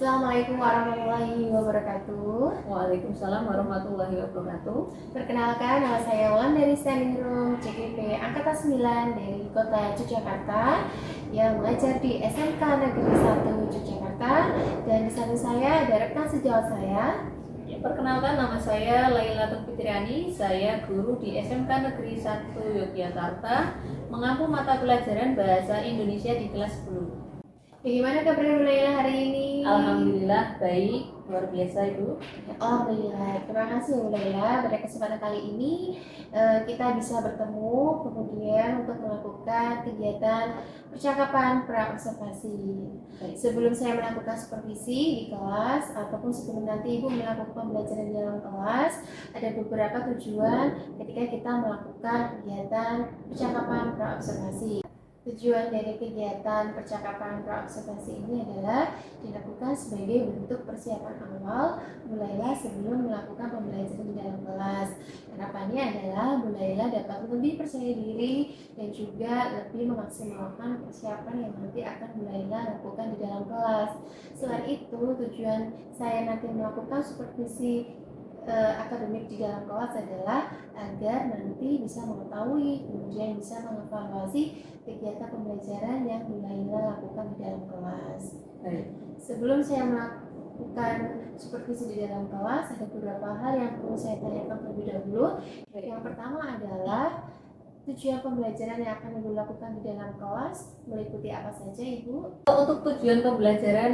Assalamualaikum warahmatullahi wabarakatuh. Waalaikumsalam warahmatullahi wabarakatuh. Perkenalkan, nama saya Wulan dari Standing Room CGP Angkatan 9 dari Kota Yogyakarta yang mengajar di SMK Negeri 1 Yogyakarta, dan di samping saya ada rekan sejawat saya. Ya, perkenalkan, nama saya Laila Fitriani. Saya guru di SMK Negeri 1 Yogyakarta, mengampu mata pelajaran Bahasa Indonesia di kelas 10. Bagaimana kabarnya Bu Laila hari ini? Alhamdulillah baik, luar biasa Ibu. Alhamdulillah, terima kasih Bu Laila. Pada kesempatan kali ini kita bisa bertemu kemudian untuk melakukan kegiatan percakapan pra-observasi. Sebelum saya melakukan supervisi di kelas ataupun sebelum nanti Ibu melakukan pembelajaran di dalam kelas, ada beberapa tujuan ketika kita melakukan kegiatan percakapan pra-observasi. Tujuan dari kegiatan percakapan pra-observasi ini adalah dilakukan sebagai bentuk persiapan awal Bu Laila sebelum melakukan pembelajaran di dalam kelas. Harapannya adalah Bu Laila dapat lebih percaya diri dan juga lebih memaksimalkan persiapan yang nanti akan Bu Laila lakukan di dalam kelas. Selain itu, tujuan saya nanti melakukan supervisi akademik di dalam kelas adalah agar nanti bisa mengetahui kemudian bisa mengevaluasi kegiatan pembelajaran yang Bu Laila lakukan di dalam kelas. Sebelum saya melakukan supervisi di dalam kelas, ada beberapa hal yang perlu saya tanyakan terlebih dahulu. Yang pertama adalah tujuan pembelajaran yang akan Ibu lakukan di dalam kelas meliputi apa saja, Ibu? Untuk tujuan pembelajaran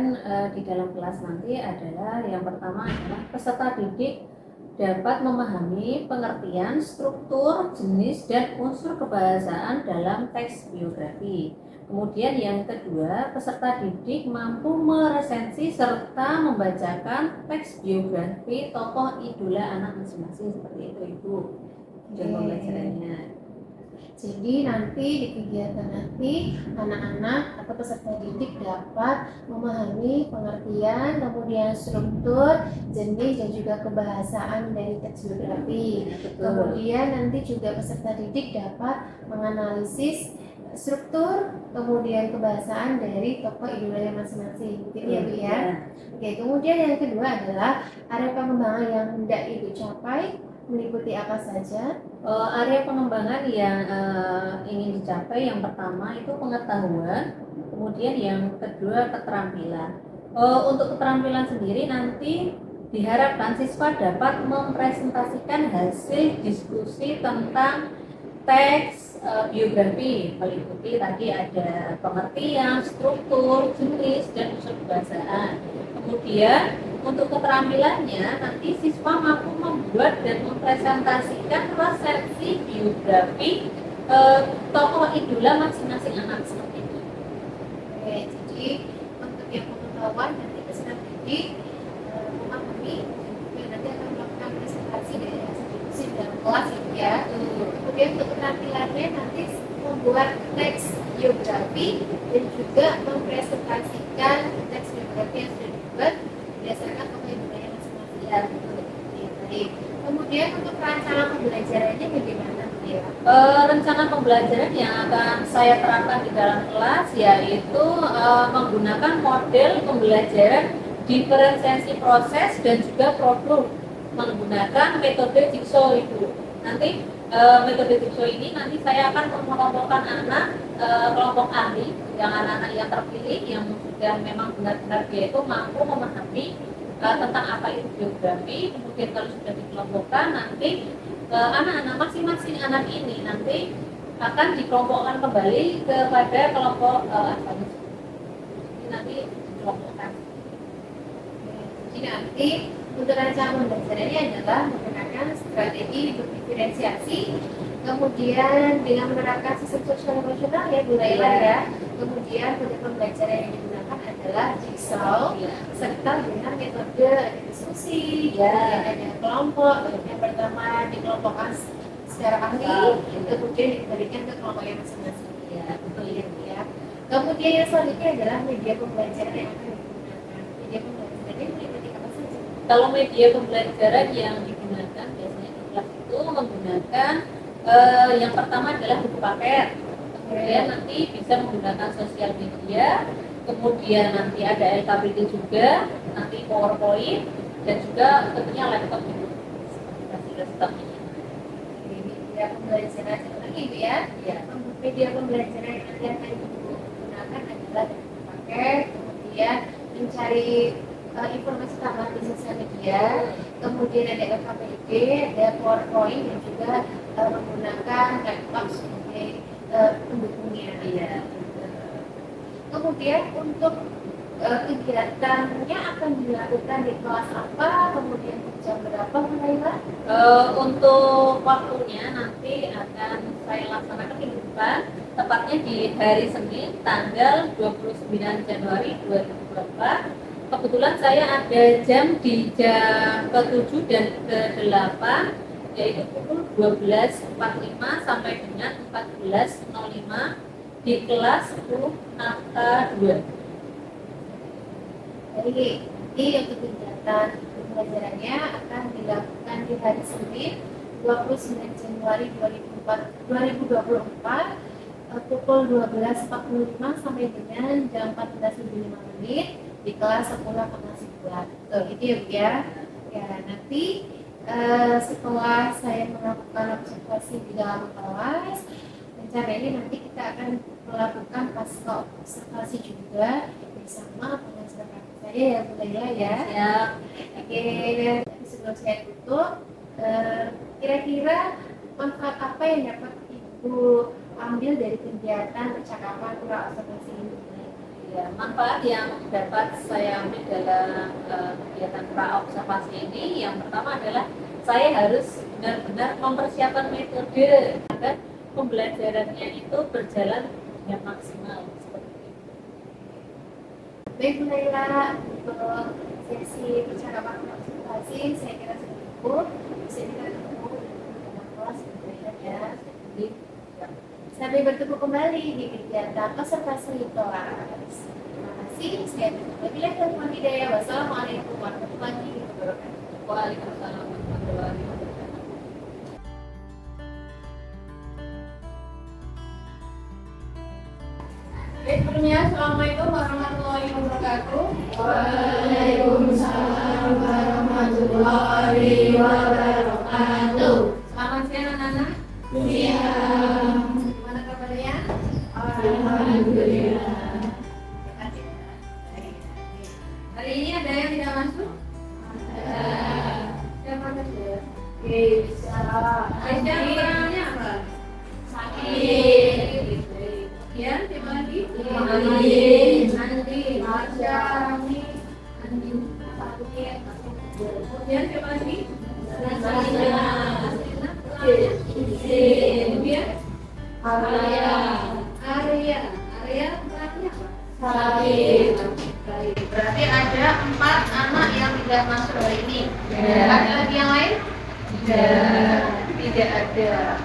di dalam kelas nanti adalah, yang pertama adalah peserta didik dapat memahami pengertian, struktur, jenis, dan unsur kebahasaan dalam teks biografi. Kemudian yang kedua, peserta didik mampu meresensi serta membacakan teks biografi tokoh idola anak masing-masing, seperti itu Ibu tujuan pembelajarannya. Jadi nanti di kegiatan nanti anak-anak atau peserta didik dapat memahami pengertian, kemudian struktur, jenis, dan juga kebahasaan dari teks biografi. Kemudian nanti juga peserta didik dapat menganalisis struktur, kemudian kebahasaan dari tokoh idolanya masing-masing. Gitu ya Bu ya. Oke, kemudian yang kedua adalah area pengembangan yang hendak Ibu capai meliputi apa saja? Area pengembangan yang ingin dicapai, yang pertama itu pengetahuan, kemudian yang kedua keterampilan. Untuk keterampilan sendiri nanti diharapkan siswa dapat mempresentasikan hasil diskusi tentang teks biografi, meliputi tadi ada pengertian, struktur, jenis, dan unsur kebahasaan. Kemudian untuk keterampilannya nanti siswa mampu membuat dan mempresentasikan resensi biografi tokoh idola masing-masing anak, seperti itu. Oke, jadi untuk yang pengetahuan nanti peserta didik memahami dan nanti akan melakukan presentasi dari hasil diskusi dalam kelas ya. Kemudian untuk keterampilannya nanti membuat teks biografi dan juga mempresentasikan teks biografi yang sudah dibuat berdasarkan tokoh idolanya masing-masing. Baik. Kemudian untuk perancangan pembelajarannya bagaimana ya? Rencana pembelajaran yang akan saya terapkan di dalam kelas yaitu menggunakan model pembelajaran diferensiasi proses dan juga problem menggunakan metode jigsaw itu. Nanti metode jigsaw ini nanti saya akan mengelompokkan anak kelompok ahli, yang anak-anak yang terpilih yang sudah memang benar-benar dia itu mampu memahami tentang apa itu biografi. Kemudian kalau sudah dikelompokkan nanti anak-anak masing-masing anak ini nanti akan dikelompokkan kembali kepada kelompok ini nanti dikelompokkan. Jadi nanti untuk rencana pembelajarannya adalah menggunakan strategi diferensiasi, kemudian dengan menerapkan sistem sosial emosional ya Bu Laila ya. Kemudian metode pembelajaran yang digunakan adalah jigsaw serta dengan metode diskusi, kemudian ada kelompok. Yang pertama dikelompokkan secara ahli, kemudian diberikan ke kelompok yang masing-masing. Ya, betul ya. Kemudian yang selanjutnya adalah media pembelajaran yang akan digunakan. Media pembelajarannya meliputi apa saja? Kalau media pembelajaran yang digunakan biasanya di kelas itu menggunakan yang pertama adalah buku paket. Kemudian nanti bisa menggunakan sosial media, kemudian nanti ada LKPD juga, nanti PowerPoint, dan juga tentunya laptop itu seperti hasil sistemnya. Ini media pembelajaran lagi Ibu ya. Ya. Media pembelajaran yang nanti akan Ibu gunakan adalah pakai, kemudian mencari informasi tambahan di sosial media, kemudian ada LKPD, ada PowerPoint, dan juga menggunakan laptop sebagai pendukungnya. Iya. Kemudian untuk kegiatannya akan dilakukan di kelas apa, kemudian jam berapa mulailah? Untuk waktunya nanti akan saya laksanakan minggu depan, tepatnya di hari Senin tanggal 29 Januari 2024. Kebetulan saya ada jam di jam ke-7 dan ke-8, yaitu pukul 12.45 sampai dengan 14.05 di kelas 10 angka 2. Jadi ini untuk kegiatan pembelajarannya akan dilakukan di hari Senin 29 Januari 2024 pukul 12.45 sampai dengan jam 14.05 di kelas 10 kelas 2. Itu ya Bu ya. Ya nanti setelah saya melakukan observasi di dalam kelas, rencananya nanti kita akan melakukan pasca observasi juga bersama pengajar praktik saya ya Bu Laila ya. Ya. Oke, dan sebelum saya tutup, kira-kira manfaat apa yang dapat Ibu ambil dari kegiatan percakapan pra observasi ini? Ya, manfaat yang dapat saya ambil dalam kegiatan pra observasi ini, yang pertama adalah saya harus benar-benar mempersiapkan metode agar pembelajarannya itu berjalan dengan maksimal seperti itu. Baik Bu Laila, untuk sesi percakapan pra observasi saya kira sudah cukup. Bisa kita ketemu dalam kelas ya. Jadi, ya. Sampai bertemu kembali di kegiatan observasi kelas. Terima kasih. Saya tutup. Wabillahi hidayah. Wassalamualaikum warahmatullahi wabarakatuh. Waalaikumsalam warahmatullahi wabarakatuh. Baik, sebelumnya Assalamualaikum warahmatullahi wabarakatuh. Waalaikumsalam warahmatullahi wabarakatuh. Selamat siang anak-anak. Siang. Gimana kabarnya? Alhamdulillah. Hari ini ada yang tidak masuk? Siapa saja? Bisa. Aisyah kekurangannya apa? Sakit. Ya, siapa lagi? Andi. Andi, Masya, Andi, Sakit. Kemudian siapa lagi? Kemudian Arya. Arya. Arya kekurangannya apa? Sakit. Baik, berarti ada 4 anak yang tidak masuk hari ini. Ya. Ada lagi yang lain? Tidak ada.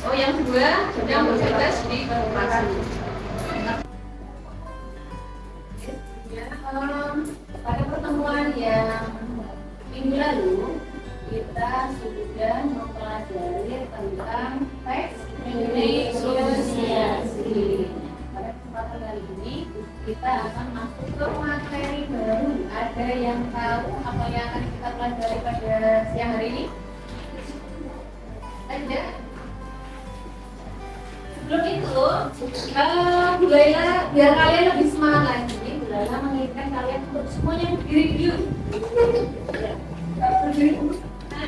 Oh, yang 2 sedang bertugas di lokasi. Pada pertemuan yang minggu lalu kita sudah mempelajari tentang teks negosiasi. Pada kesempatan kali ini kita akan masuk ke materi baru. Ada yang tahu apa yang akan kita pelajari pada siang hari ini? Ada? Sebelum itu, Bu Laila, biar kalian lebih semangat lagi, Bu Laila menginginkan kalian untuk semuanya berdiri dulu. Berdiri dulu.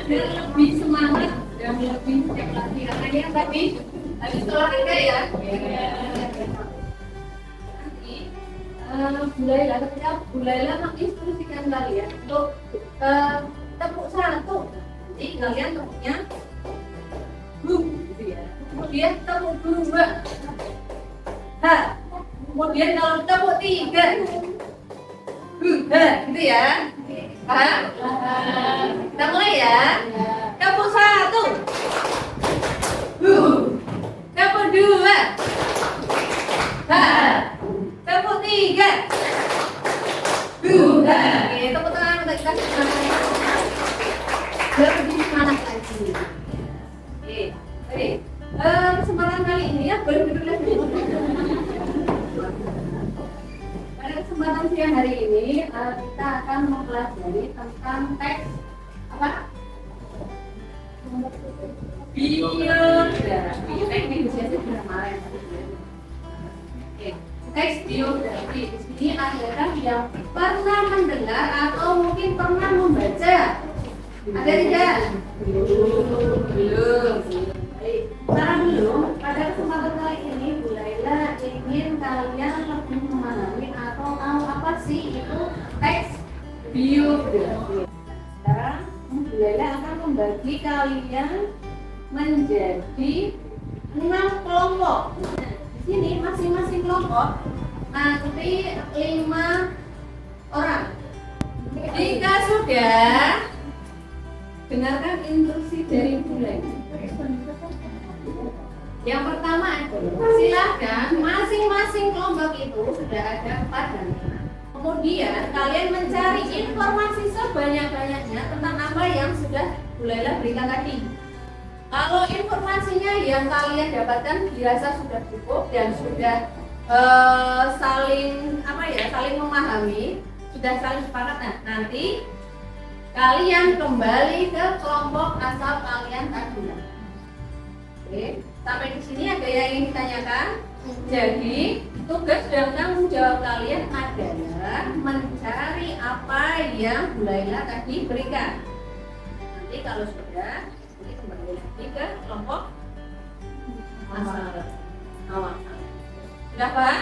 Biar lebih semangat dan lebih siap lagi. Karena ini kan tadi habis olahraga ya. Nanti Bu Laila, ketika Bu Laila menginstruksikan kalian untuk tepuk 1, nanti kalian tepuknya gitu ya. Kemudian tepuk 2, kemudian kalau tepuk 3, gitu ya. Paham? Kita mulai ya. Tepuk 1, tepuk 2, tepuk 3, oke, tepuk tangan untuk kita semangat. Lebih semangat lagi. Oke, kesempatan kali ini ya boleh duduk lagi. kesempatan siang hari ini kita akan mempelajari tentang teks apa? Biografi. Teknik negosiasi kemarin. Oke, teks biografi di sini adalah yang pernah mendengar atau mungkin pernah membaca. Ada tidak? Belum. Baik. Karena belum, pada kesempatan kali ini Bu Laila ingin kalian lebih memahami atau tahu apa sih itu teks biografi. Sekarang Bu Laila akan membagi kalian menjadi 6 kelompok. Nah, di sini masing-masing kelompok nanti 5 orang. Jika sudah, dengarkan instruksi dari Bu Laila. Yang pertama, silakan masing-masing kelompok itu sudah ada 4 dan 5. Kemudian kalian mencari informasi sebanyak-banyaknya tentang apa yang sudah Bu Laila berikan tadi. Kalau informasinya yang kalian dapatkan dirasa sudah cukup dan sudah saling memahami, sudah saling sepakat, nah nanti kalian kembali ke kelompok asal kalian tadi. Oke, sampai di sini ada yang ingin ditanyakan? Jadi tugas dan tanggung jawab kalian adalah mencari apa yang Bu Laila tadi berikan. Nanti kalau sudah, ini kembali lagi ke kelompok asal awal. Sudah Pak?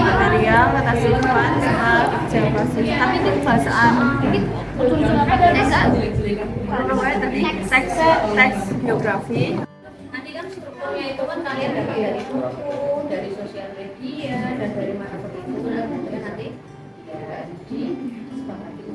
Material, notasi depan, kerja pasif. Tapi itu bahasaan teks biografi. Nanti kan strukturnya itu kan kalian dari buku, dari sosial media, dan dari mana pun itu kemudian nanti ya disepakati.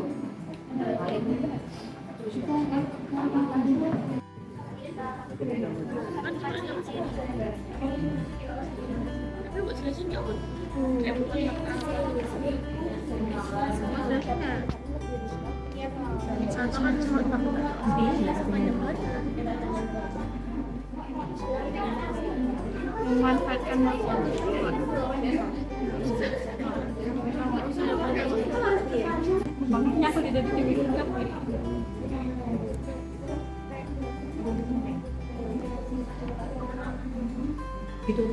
Memanfaatkan makanya aku tidak dibilang gitu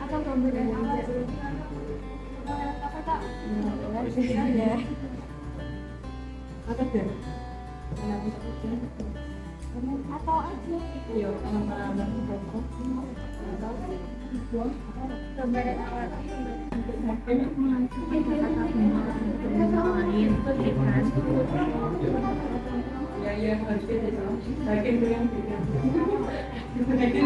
atau gambar apa tak atau aja gambar awal ya harus bagian yang beda. Contohnya kan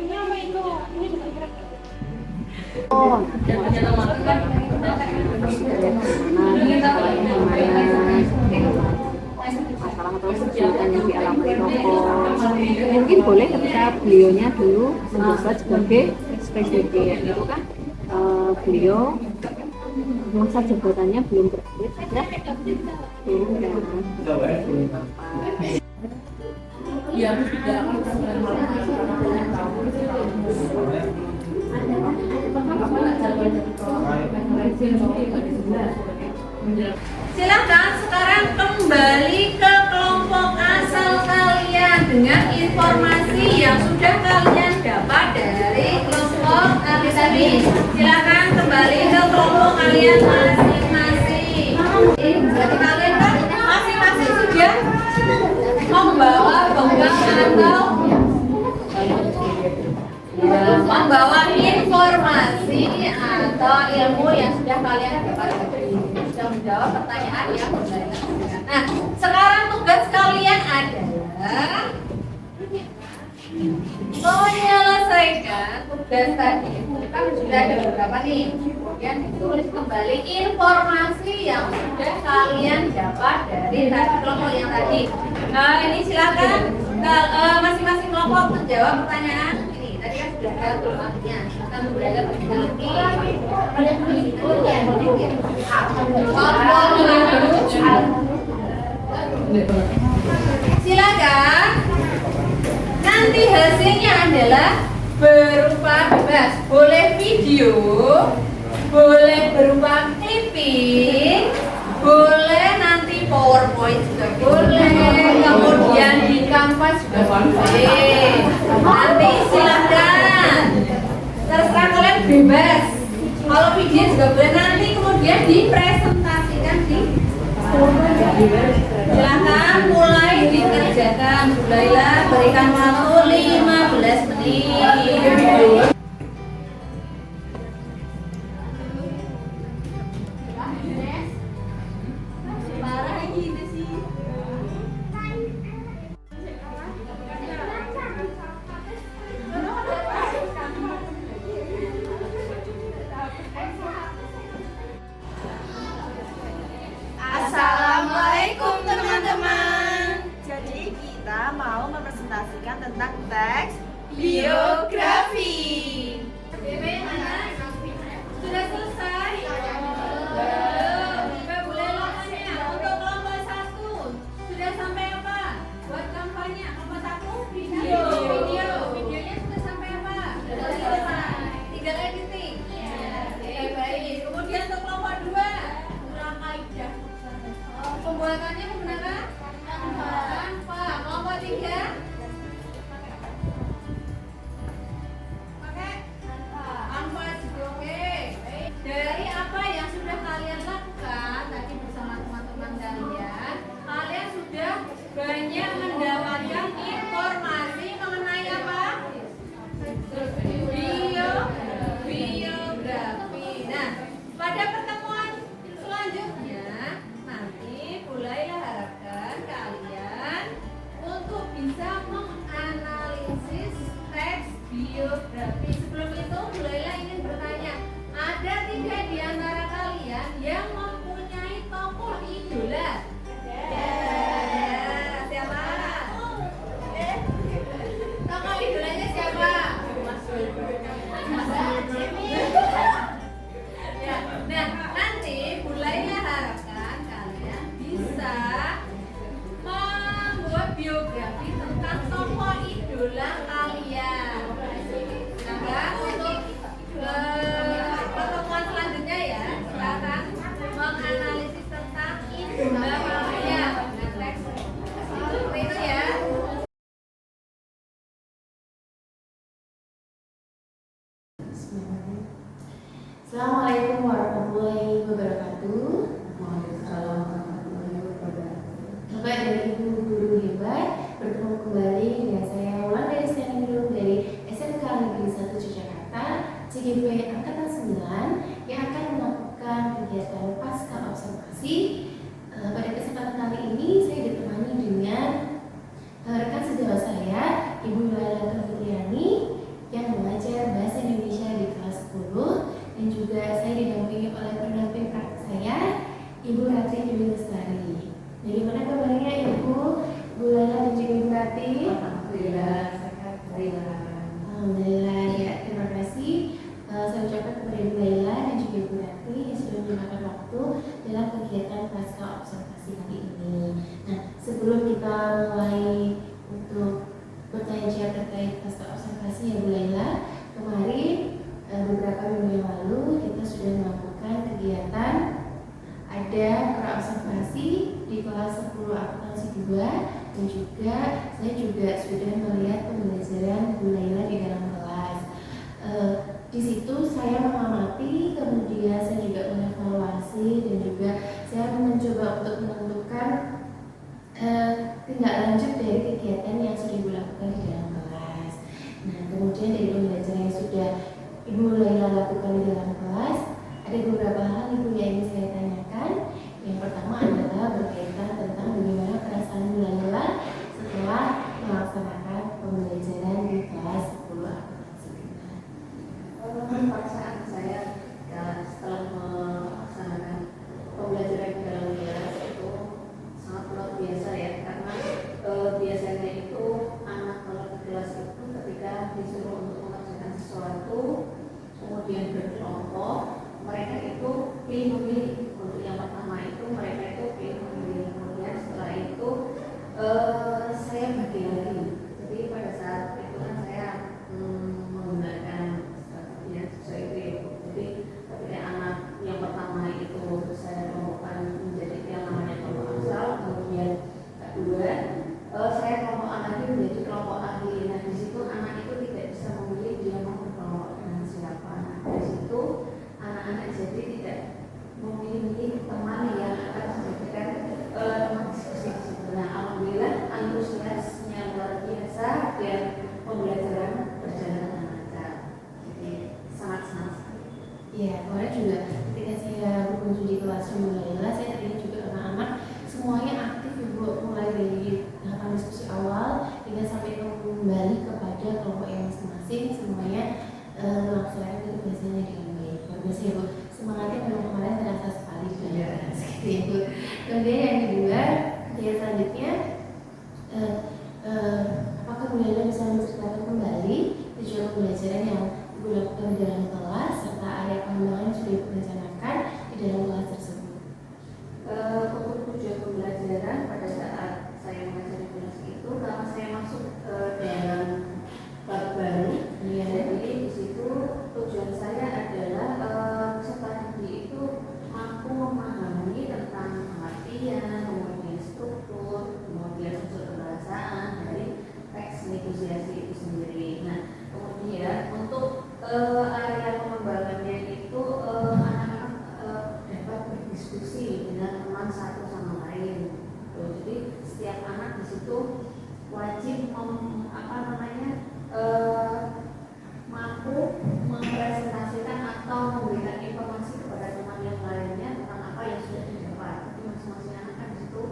ini apa itu? Ini gerak. Oh, masalah atau kesulitan yang dialami Roko mungkin boleh ketika beliaunya dulu menjabat sebagai PJJ itu kan beliau masa jabatannya belum berakhir sudah ya Silakan sekarang kembali ke kelompok asal kalian dengan informasi yang sudah kalian dapat dari kelompok tadi. Silakan kembali ke kelompok kalian masing-masing. Jadi kalian kan masing-masing sudah membawa bekal atau membawa informasi atau ilmu yang sudah kalian dapatkan. Sudah menjawab pertanyaan yang berbeda. Nah, sekarang tugas kalian adalah menyelesaikan tugas tadi. Kan sudah ada beberapa nih. Kemudian ditulis kembali informasi yang sudah kalian dapat dari tadi kelompok yang tadi. Ini silakan masing-masing kelompok menjawab pertanyaan ini. Tadi kan berangkat ke rumahnya. Kita berangkat pergi. Silakan. Nanti hasilnya adalah berupa bebas. Boleh video, boleh berupa clipping, boleh nanti PowerPoint juga boleh, kemudian di kanvas juga boleh. Nanti silakan, terserah kalian bebas. Kalau video juga boleh, nanti kemudian dipresentasikan di silakan mulai dikerjakan. Mulailah, berikan waktu 15 menit. Parah gitu sih. Assalamualaikum teman-teman. Jadi kita mau mempresentasikan tentang teks biografi. Sudah selesai? Belum. Boleh lawannya. Untuk kelompok 1 sudah sampai apa? Buat kampanye kelompok 1 video. Videonya sudah sampai apa? Sudah selesai. Tinggal editing. Baik. Kemudian untuk kelompok 2 kurang kaidah. Pembuatannya menggunakan Canva. Kelompok 3 pakai Canva juga oke. Dari apa yang sudah kalian lakukan tadi bersama teman-teman kalian sudah banyak mendapatkan informasi mengenai apa? Biografi. Nah, pada pertemuan selanjutnya nanti mulailah harapkan kalian untuk bisa menganalisis teks biografi. Sebelum itu mulailah ingin bertanya, ada tidak di antara kalian yang mempunyai tokoh idola? Siapa? Tokoh idolanya siapa? Ya, nah nanti mulailah harapkan kalian bisa membuat biografi tentang tokoh idola kalian. Silakan untuk pertemuan selanjutnya ya, silakan menganalisis tentang idola kalian dengan teks seperti itu ya. Assalamualaikum warahmatullahi wabarakatuh. Waalaikumsalam warahmatullahi wabarakatuh. Bapak dan Ibu guru hebat, bertemu kembali dengan saya Wanda Istianidul dari SMK Negeri 1 Yogyakarta, CGP Angkatan 9 yang akan melakukan kegiatan pasca observasi. Pada kesempatan kali ini saya ditemani dengan rekan sejawat saya, Ibu Laila Fitriani, yang mengajar bahasa Indonesia di kelas 10, dan juga saya didampingi oleh pendamping praktik saya, Ibu Rati Dewi Lestari. Bagaimana kabarnya Ibu, Bu Laila dan juga Ibu Rati? Alhamdulillah, sehat. Alhamdulillah ya, terima kasih. Saya ucapkan kepada Ibu Laila dan juga Ibu Rati yang sudah menyempatkan waktu dalam kegiatan pasca observasi kali ini. Nah, sebelum kita mulai untuk bertanya jawab terkait pasca observasi ya Bu Laila, kemarin beberapa minggu yang lalu kita sudah melakukan kegiatan ada praobservasi di kelas 10 akuntansi 2, dan juga saya juga sudah melihat pembelajaran Bu Laila di dalam kelas. Di situ saya mengamati, kemudian saya juga mengevaluasi, dan juga saya mencoba untuk menentukan tindak lanjut dari kegiatan yang sudah Ibu lakukan di dalam kelas. Nah, kemudian dari pembelajaran yang sudah Ibu Laila lakukan di dalam kelas, ada beberapa hal Ibu yang ingin saya tanyakan. Yang pertama adalah berkaitan tentang bagaimana perasaan Bu Laila setelah melaksanakan pembelajaran di kelas 10 akuntansi 2. Perasaan saya ya, setelah melaksanakan pembelajaran di dalam kelas itu sangat luar biasa ya, karena biasanya itu anak kalau ke kelas itu ketika disuruh untuk mengerjakan pilih memilih. Untuk yang pertama itu mereka itu pilih memilih, kemudian setelah itu saya bagi lagi. Jadi pada saat itu kan saya menggunakan strategi yang sesuai itu ya. Jadi ketika anak yang pertama itu saya kelompokkan menjadi yang namanya kelompok asal, kemudian kedua saya kelompokkan lagi menjadi kelompok ahli. Nah di situ anak itu tidak bisa memilih dia mau berkelompok dengan siapa. Nah dari situ anak-anak jadi tidak memilih teman yang akan memberikan teman diskusi. Nah alhamdulillah antusiasnya luar biasa dan pembelajaran berjalan dengan lancar. Jadi sangat-sangat. Ya, kemarin juga ketika saya berkunjung di kelas Laila, saya terlihat juga anak-anak semuanya aktif Ibu, mulai dari tahapan diskusi awal hingga sampai kembali kepada kelompok yang masing-masing, semuanya melaksanakan tugasnya dengan baik. Luar biasa ya Bu, semangatnya memang kemarin terasa sekali seperti itu. Kemudian yang kedua, yang selanjutnya, apakah Bu Laila bisa menceritakan kembali tujuan pembelajaran yang Ibu lakukan di dalam kelas serta area pengembangan yang sudah Ibu rencanakan di dalam kelas tersebut? Untuk tujuan pembelajaran pada saat saya mengajar di kelas itu, karena saya masuk dalam bab baru, Iya. jadi di situ tujuan saya adalah peserta didik itu mampu memahami tentang pengertian, kemudian struktur, kemudian unsur kebahasaan dari teks negosiasi itu sendiri. Nah, kemudian untuk area pengembangannya itu anak-anak dapat berdiskusi dengan teman satu sama lain. Jadi setiap anak di situ wajib mampu mempresentasikan atau memberikan informasi kepada teman yang lainnya tentang apa yang sudah didapat. Jadi masing-masing anak kan di situ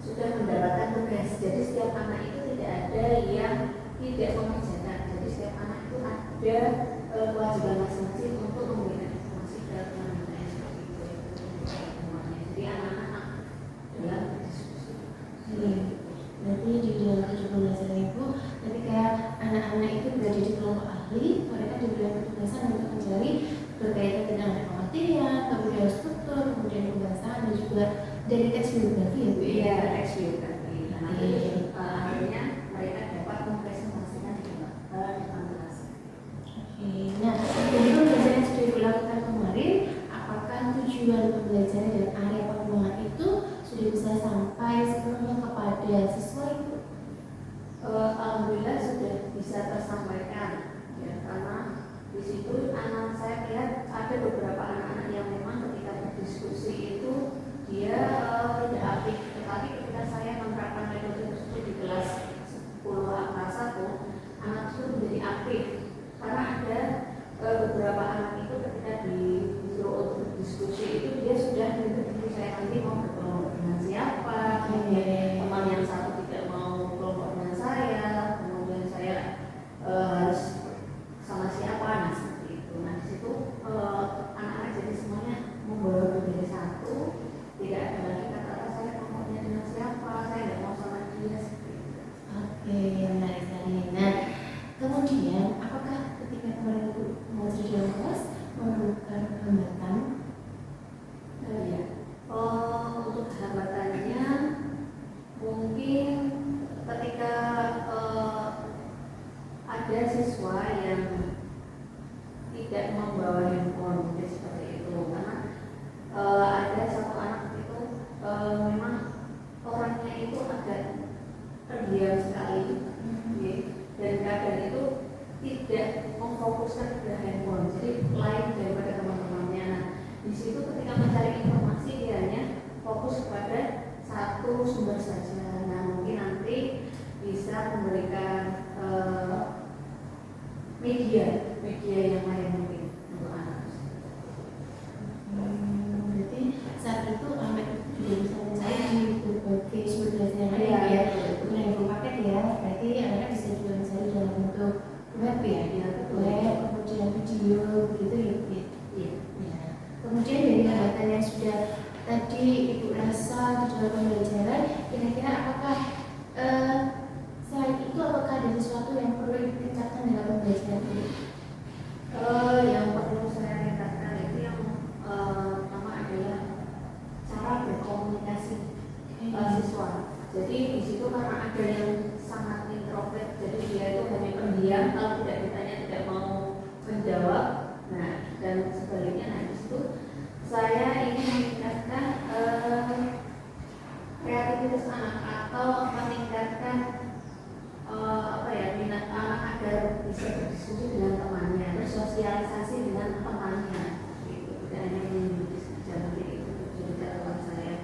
sudah mendapatkan tugas. Jadi setiap anak itu tidak ada yang tidak mengerjakan. Jadi setiap anak itu ada kewajiban masing-masing untuk memberikan informasi ke teman-temannya seperti itu. Jadi anak-anak dalam diskusi. Berarti di dalam tujuan pembelajaran Ibu, ketika anak-anak itu berada di kelompok ahli, mereka diberikan ketugasan untuk mencari berkaitan dengan pengertian, kemudian struktur, kemudian pembahasan dan juga dari teks biografi ya Bu ya. Iya, teks biografi. Akhirnya mereka dapat mempresentasikan di depan kelas. Oke, nah dari pembelajaran yang sudah Ibu lakukan kemarin, apakah tujuan pembelajaran dan area pengembangan itu sudah bisa sampai sepenuhnya kepada siswa Ibu? Alhamdulillah sudah bisa tersampaikan ya, karena di situ anak saya lihat ada beberapa anak-anak yang memang ketika berdiskusi itu dia tidak aktif, tetapi ketika saya menerapkan metode tersebut di kelas 10 angka 1, anak itu menjadi aktif karena ada beberapa anak itu ketika disuruh untuk berdiskusi itu dia sudah mengikuti saya nanti mau berkelompok dengan siapa, kemudian teman yang satu tidak mau kelompok dengan saya, kemudian saya harus sama siapa, nah seperti itu. Nah di situ anak-anak jadi semuanya membawa menjadi satu, tidak ada lagi kata-kata saya kelompoknya dengan siapa, saya tidak mau sama dia seperti itu. Oke, menarik sekali. Nah, kemudian apakah ketika kemarin Ibu mengajar di dalam kelas menemukan hambatan? Ya. Untuk hambatannya mungkin ketika ada siswa yang tidak membawa handphone, mungkin seperti itu, karena ada satu anak itu memang orangnya itu agak terdiam sekali, ya, dan kadang itu tidak memfokuskan ke handphone, jadi lain daripada teman-temannya. Nah, di situ ketika mencari informasi dia hanya fokus kepada satu sumber saja. Nah, mungkin nanti bisa memberikan media yang lain mungkin untuk anak. Berarti saat itu anak juga bisa mencari berbagai sumber belajar yang lain ya, bukan hanya berupa paket ya. Berarti anak bisa juga mencari dalam bentuk web ya, web, kemudian video, begitu ya Bu? Iya. Ya. Kemudian dari hambatan yang sudah tadi Ibu rasa di dalam pembelajaran, kira-kira apakah selain itu apakah ada sesuatu yang perlu Ibu tingkatkan dalam pembelajaran ini? bersosialisasi dengan temannya gitu. Tidak hanya mengikuti sejarah itu jadi catatan saya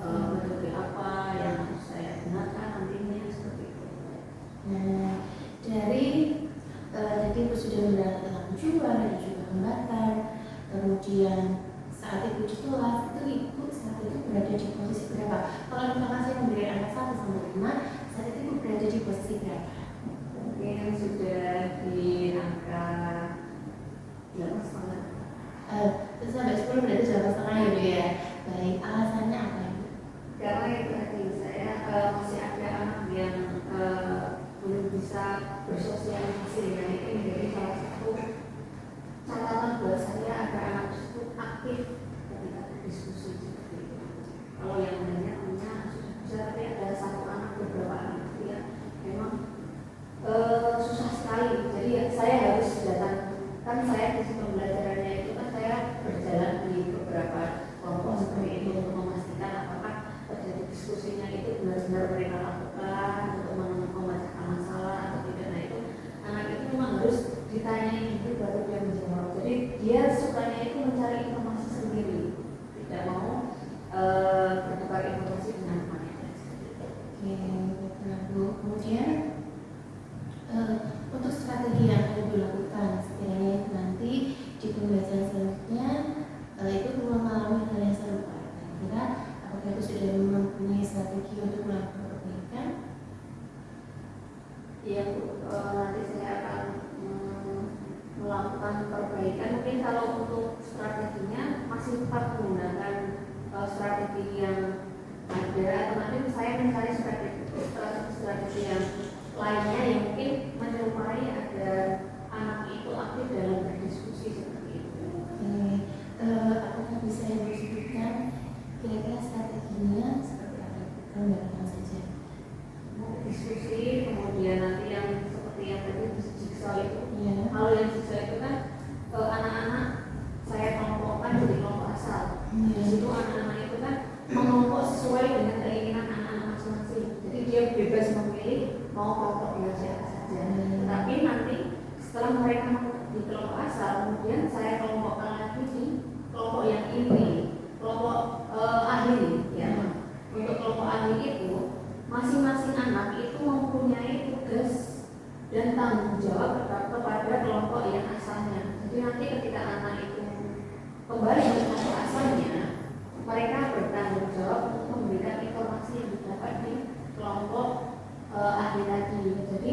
metode apa yang harus saya gunakan nantinya seperti itu. Nah, dari tadi Ibu sudah menerangkan tujuan dan juga hambatan, kemudian saat Ibu di kelas itu Ibu saat itu berada di posisi berapa? Kalau misalkan saya memberi angka 1 sampai 5, saat itu Ibu berada di posisi berapa? Mungkin sudah di angka 8,5. Terus sampai 10 berarti 8,5 ya Bu ya. Baik, alasannya apa Ibu? Karena itu tadi saya masih ada anak yang belum bisa bersosialisasi dengan itu menjadi salah satu catatan buat saya agar anak tersebut aktif ketika berdiskusi seperti itu. Kalau yang lainnya punya sudah bisa, tapi ada satu anak beberapa anak yang memang susah sekali. Jadi saya harus datang, kan saya di pembelajarannya itu kan saya berjalan di beberapa kelompok seperti itu untuk memastikan apakah terjadi diskusinya itu benar-benar mereka lakukan untuk memecahkan masalah atau tidak. Nah itu anak itu memang harus ditanyai itu baru dia menjawab. Jadi dia sukanya itu mencari informasi sendiri, tidak mau bertukar informasi dengan temannya. Oke, baiklah Bu. Kemudian untuk strategi yang akan Ibu lakukan sekiranya nanti di pembelajaran selanjutnya itu mengalami hal yang serupa. Kira apakah Ibu sudah mempunyai strategi untuk melakukan perbaikan? Ya Bu, nanti saya akan melakukan perbaikan. Mungkin kalau untuk strateginya masih tetap menggunakan strategi yang ada, atau nanti saya mencari strategi yang lainnya yang mungkin menyerupai agar anak itu aktif dalam berdiskusi seperti itu. Apakah bisa Ibu sebutkan kira-kira strateginya seperti apa? Gambarkan saja. Diskusi, kemudian nanti yang seperti yang tadi jigsaw itu. Ya. Kalau yang jigsaw itu kan anak-anak saya kelompokkan jadi kelompok asal. Di situ anak-anak itu kan mengelompok sesuai dengan keinginan anak-anak masing-masing. Jadi dia bebas memilih mau kelompok belajar apa saja. Tetapi nanti setelah mereka masuk di kelompok asal, kemudian saya kelompokkan lagi di kelompok yang ini, kelompok ahli. Ya. Untuk kelompok ahli itu masing-masing anak itu mempunyai tugas dan tanggung jawab kepada kelompok yang asalnya. Jadi nanti ketika anak itu kembali ke kelompok asalnya, mereka bertanggung jawab untuk memberikan informasi yang didapat di kelompok ahli tadi. Jadi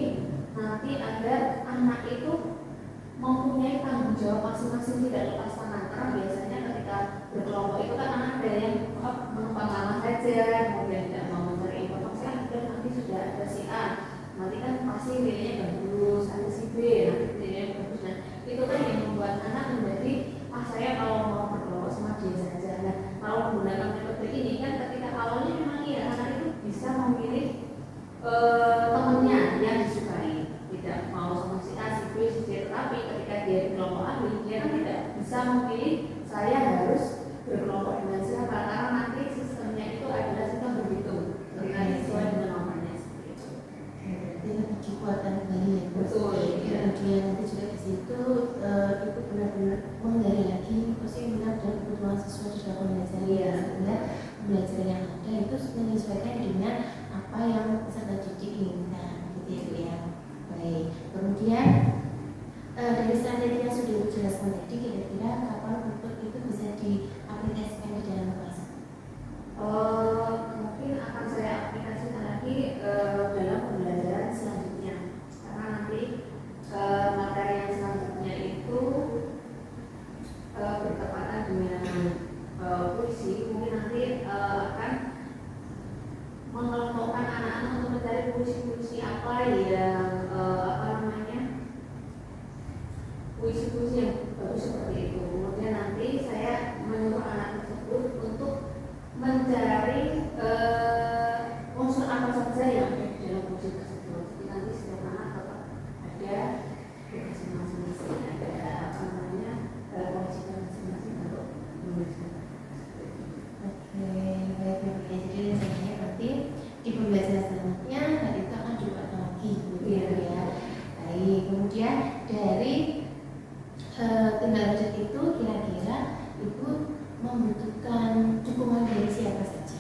nanti agar anak itu mempunyai tanggung jawab masing-masing, tidak lepas tangan. Karena biasanya ketika berkelompok itu kan anak ada yang menumpang lama saja, kemudian tidak mau mencari informasi, dan nanti sudah ada si A, nanti kan pasti nilainya bagus, ada si B, nanti nilainya bagus. Nah itu kan yang membuat anak menjadi saya kalau mau berkelompok sama dia saja. Nah kalau menggunakan metode ini kan ketika awalnya memang iya anak itu bisa memilih temannya yang disukai, tidak mau sama si A, si B, si C. Tetapi ketika dia di kelompok ahli, dia kan tidak bisa memilih saya harus berkelompok dengan siapa, karena nanti sistemnya itu adalah sistem berhitung dengan sesuai dengan nomornya seperti itu. Berarti lebih kekuatan kembali ya Bu. Betul. Kemudian nanti juga di situ Ibu benar-benar menggali lagi pasti benar dan kebutuhan siswa di dalam pembelajaran sehingga pembelajaran yang ada itu menyesuaikan dengan apa yang peserta didik inginkan, gitu ya Bu ya. Baik. Kemudian dari strategi yang sudah Ibu jelaskan tadi, kira-kira kapan untuk itu bisa diaplikasikan di dalam kelas? Mungkin akan saya aplikasikan lagi dalam pembelajaran selanjutnya, karena nanti materi yang selanjutnya tindak lanjut itu kira-kira Ibu membutuhkan dukungan dari siapa saja?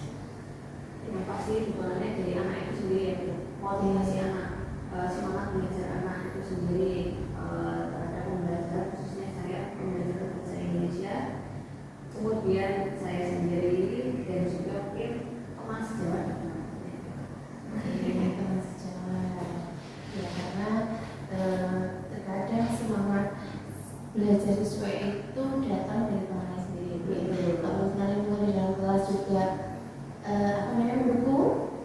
Yang pasti dukungannya dari anak itu sendiri ya, Bu. Motivasi anak, semangat belajar anak itu sendiri terhadap pembelajaran, khususnya saya pembelajaran bahasa Indonesia, kemudian saya sendiri dan juga mungkin teman sejawat. Teman sejawat ya, karena terkadang semangat belajar siswa itu datang dari temannya sendiri. Kalau misalnya di dalam kelas juga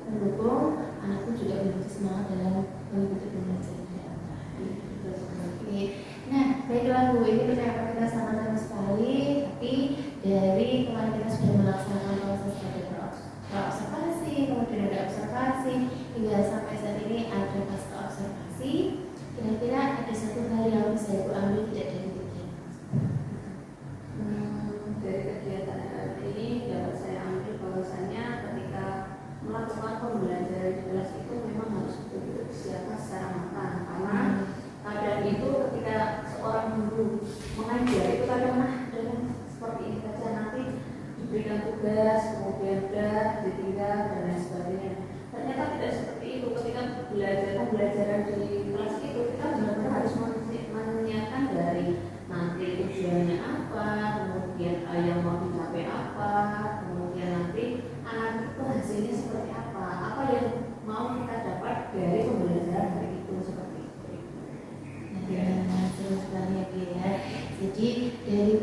mendukung anakku juga memiliki semangat dalam mengikuti pembelajaran. Oke. Nah, baiklah Bu, ini percakapan kita sama-sama sekali, tapi dari kemarin kita sudah melaksanakan proses observasi, kemudian ada observasi, hingga sampai saat ini ada pasca observasi. Kira-kira ada satu hal yang bisa Ibu ambil tidak dari kegiatan? Dari kegiatan ini dapat saya ambil bahwasannya ketika melakukan pembelajaran di kelas itu memang harus betul-betul disiapkan secara matang, karena kadang itu ketika seorang guru mengajar itu kadang dengan seperti ini saja, nanti diberikan tugas kemudian ditinggal dan lain sebagainya. Ternyata tidak seperti itu. Ketika pembelajaran di kelas itu kita benar-benar harus menyiapkan dari nanti tujuannya apa, kemudian yang mau dicapai apa, kemudian nanti anak itu hasilnya seperti apa yang mau kita dapat dari pembelajaran hari itu, seperti itu. Seru sekali ya Bu ya. Jadi dari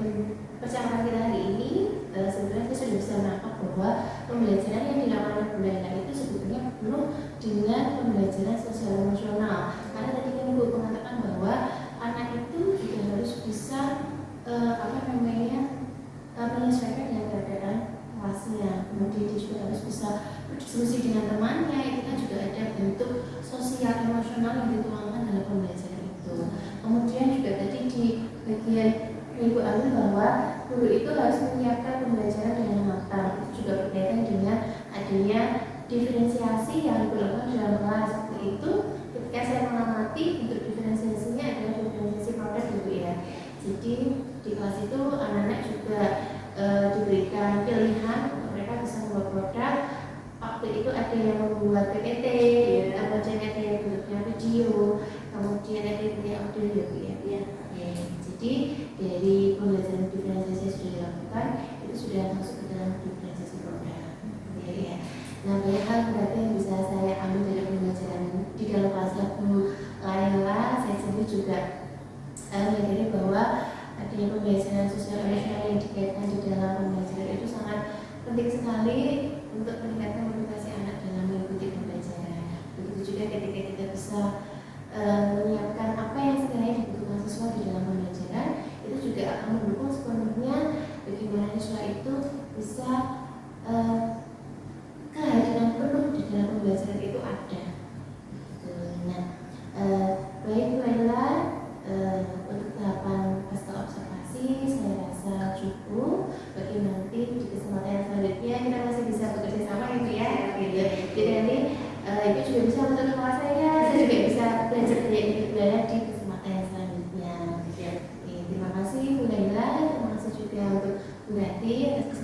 percakapan kita hari ini sebenarnya kita sudah bisa menangkap bahwa pembelajaran yang dilakukan oleh Bu Laila itu sebetulnya penuh dengan pembelajaran sosial emosional. Karena tadi kan Ibu mengatakan bahwa anak itu juga harus bisa menyesuaikan dengan keadaan kelasnya. Kemudian dia juga harus bisa berdiskusi dengan temannya. Itu kan juga ada bentuk sosial emosional yang dituangkan dalam pembelajaran itu. Kemudian juga tadi di bagian Ibu ambil bahwa guru itu harus menyiapkan pembelajaran dengan matang. Itu juga berkaitan dengan adanya diferensiasi yang Ibu lakukan dalam kelas. Seperti itu, ketika saya mengamati untuk diferensiasinya adalah diferensiasi produk Ibu ya. Jadi di kelas itu anak-anak juga diberikan pilihan untuk mereka bisa membuat produk. Waktu itu ada yang membuat PPT, kemudian ada yang bentuknya video, kemudian ada yang punya audio ya. Jadi dari pembelajaran diferensiasi yang sudah dilakukan itu sudah masuk ke dalam diferensiasi produk. Ya. Nah, banyak hal berarti yang bisa saya ambil dari pembelajaran di dalam kelasnya Bu Laila. Saya sendiri juga menyadari bahwa adanya pembelajaran sosial emosional yang dikaitkan di dalam pembelajaran itu sangat penting sekali untuk meningkatkan motivasi anak dalam mengikuti pembelajaran. Begitu juga ketika kita bisa menyiapkan apa yang sebenarnya dibutuhkan siswa di dalam pembelajaran, itu juga akan mendukung sepenuhnya bagaimana siswa itu bisa kehadiran penuh di dalam pembelajaran itu ada. Nah, baik Bu Laila, untuk tahapan pasca observasi saya rasa cukup. Bagi nanti di kesempatan yang selanjutnya kita masih bisa bekerja sama Ibu ya. Jadi nanti Ibu juga bisa untuk kelas saya juga bisa belajar dari Ibu Laila di kesempatan yang selanjutnya. Terima kasih Bu Laila, terima kasih juga untuk Bu Rati atas